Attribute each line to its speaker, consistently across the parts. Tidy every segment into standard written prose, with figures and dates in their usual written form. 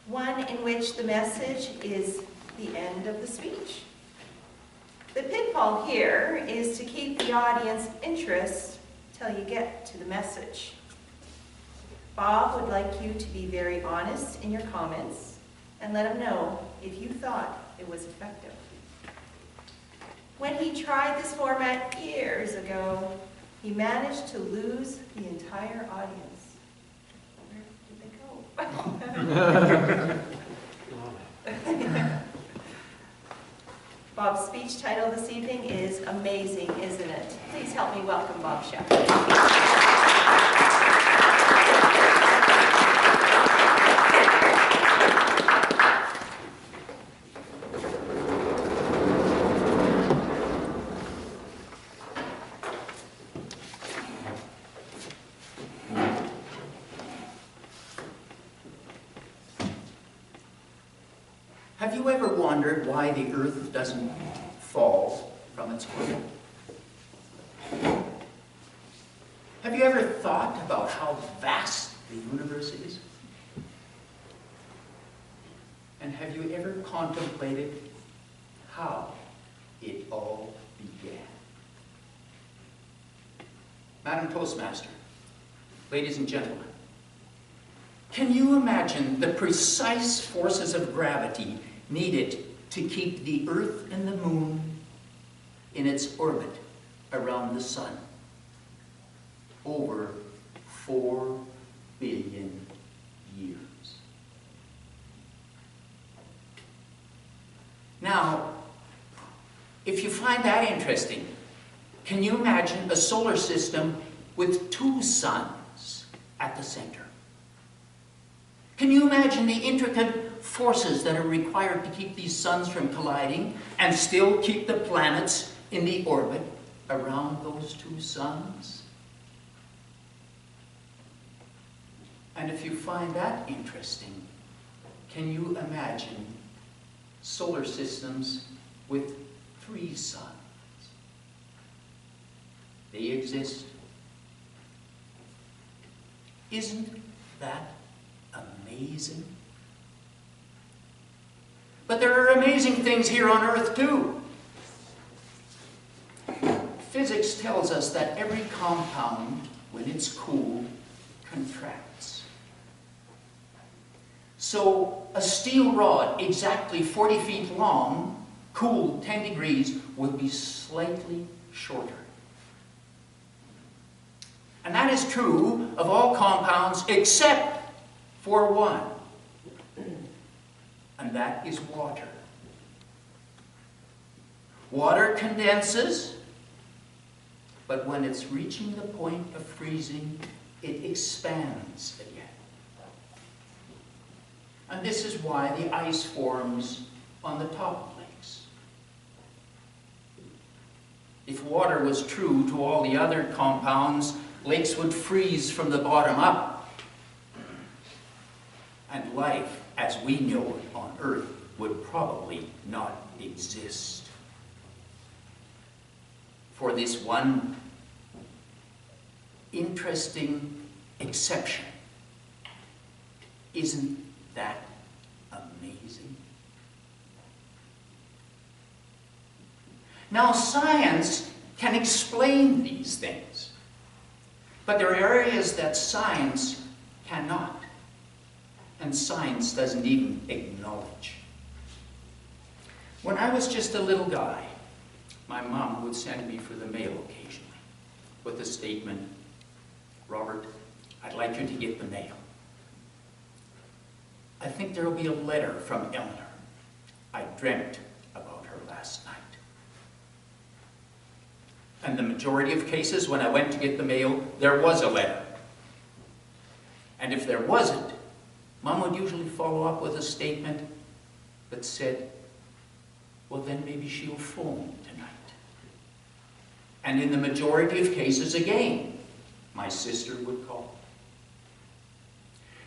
Speaker 1: one in which the message is the end of the speech. The pitfall here is to keep the audience interest till you get to the message. Bob would like you to be very honest in your comments and let him know if you thought it was effective. When he tried this format years ago, he managed to lose the entire audience. Where did they go? Bob's speech title this evening is Amazing, Isn't It? Please help me welcome Bob Schoepp.
Speaker 2: Have you ever wondered why the Earth doesn't fall from its orbit? Have you ever thought about how vast the universe is? And have you ever contemplated how it all began? Madam Postmaster, ladies and gentlemen, can you imagine the precise forces of gravity needed to keep the Earth and the Moon in its orbit around the Sun over 4 billion years? Now, if you find that interesting, can you imagine a solar system with 2 suns at the center? Can you imagine the intricate forces that are required to keep these suns from colliding and still keep the planets in the orbit around those 2 suns? And if you find that interesting, can you imagine solar systems with 3 suns? They exist. Isn't that amazing? But there are amazing things here on Earth too. Physics tells us that every compound, when it's cooled, contracts. So a steel rod exactly 40 feet long, cooled 10 degrees, will be slightly shorter. And that is true of all compounds except for one, and that is water. Water condenses, but when it's reaching the point of freezing, it expands again. And this is why the ice forms on the top of lakes. If water was true to all the other compounds, lakes would freeze from the bottom up. And life, as we know it on Earth, would probably not exist. For this one interesting exception. Isn't that amazing? Now, science can explain these things, but there are areas that science cannot. And science doesn't even acknowledge. When I was just a little guy, my mom would send me for the mail occasionally with the statement, "Robert, I'd like you to get the mail. I think there will be a letter from Eleanor. I dreamt about her last night." And the majority of cases, when I went to get the mail, there was a letter. And if there wasn't, Mom would usually follow up with a statement that said, "Well, then maybe she'll phone tonight." And in the majority of cases, again, my sister would call.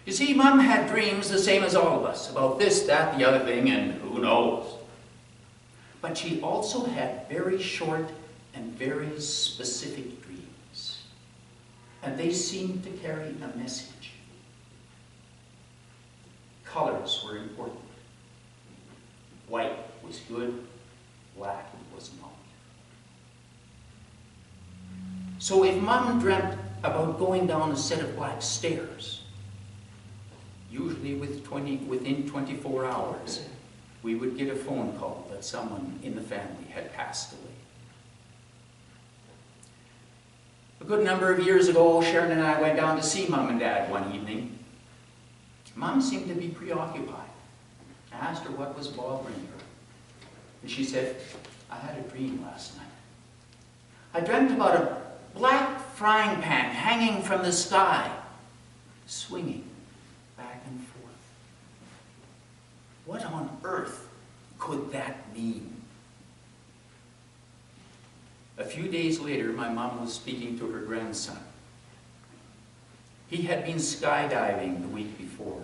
Speaker 2: You see, Mom had dreams the same as all of us, about this, that, the other thing, and who knows. But she also had very short and very specific dreams. And they seemed to carry a message. Color colors were important. White was good, black was not. So if Mom dreamt about going down a set of black stairs, usually within 24 hours, we would get a phone call that someone in the family had passed away. A good number of years ago, Sharon and I went down to see Mom and Dad one evening. Mom seemed to be preoccupied. I asked her what was bothering her. And she said, I had a dream last night. I dreamt about a black frying pan hanging from the sky, swinging back and forth. What on earth could that mean? A few days later, my mom was speaking to her grandson. He had been skydiving the week before.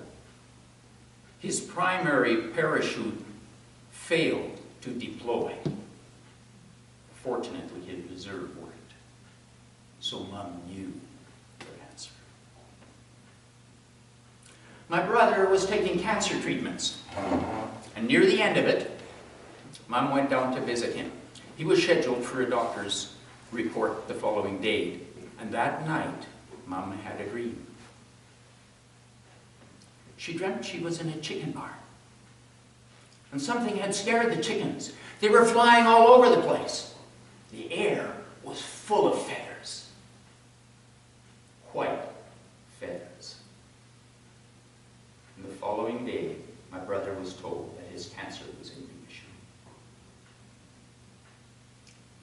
Speaker 2: His primary parachute failed to deploy. Fortunately, his reserve worked. So Mom knew the answer. My brother was taking cancer treatments. And near the end of it, Mom went down to visit him. He was scheduled for a doctor's report the following day. And that night, Mom had a dream. She dreamt she was in a chicken barn. And something had scared the chickens. They were flying all over the place. The air was full of feathers. White feathers. And the following day, my brother was told that his cancer was in remission.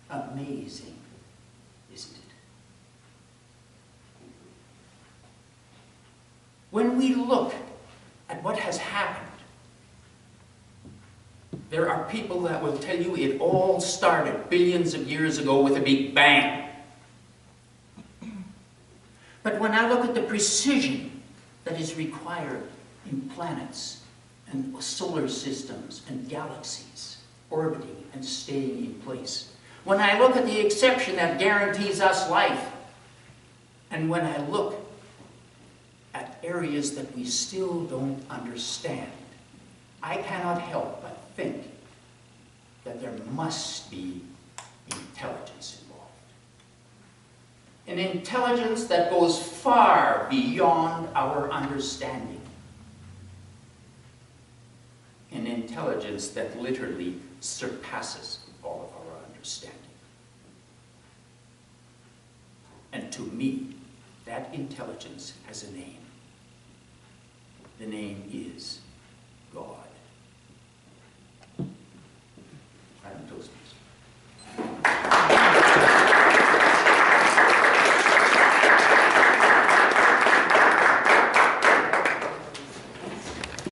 Speaker 2: Amazing, isn't it? When we look at what has happened, there are people that will tell you it all started billions of years ago with a big bang. But when I look at the precision that is required in planets and solar systems and galaxies orbiting and staying in place, when I look at the exception that guarantees us life, and when I look at areas that we still don't understand, I cannot help but think that there must be intelligence involved. An intelligence that goes far beyond our understanding. An intelligence that literally surpasses all of our understanding. And to me, that intelligence has a name. The name is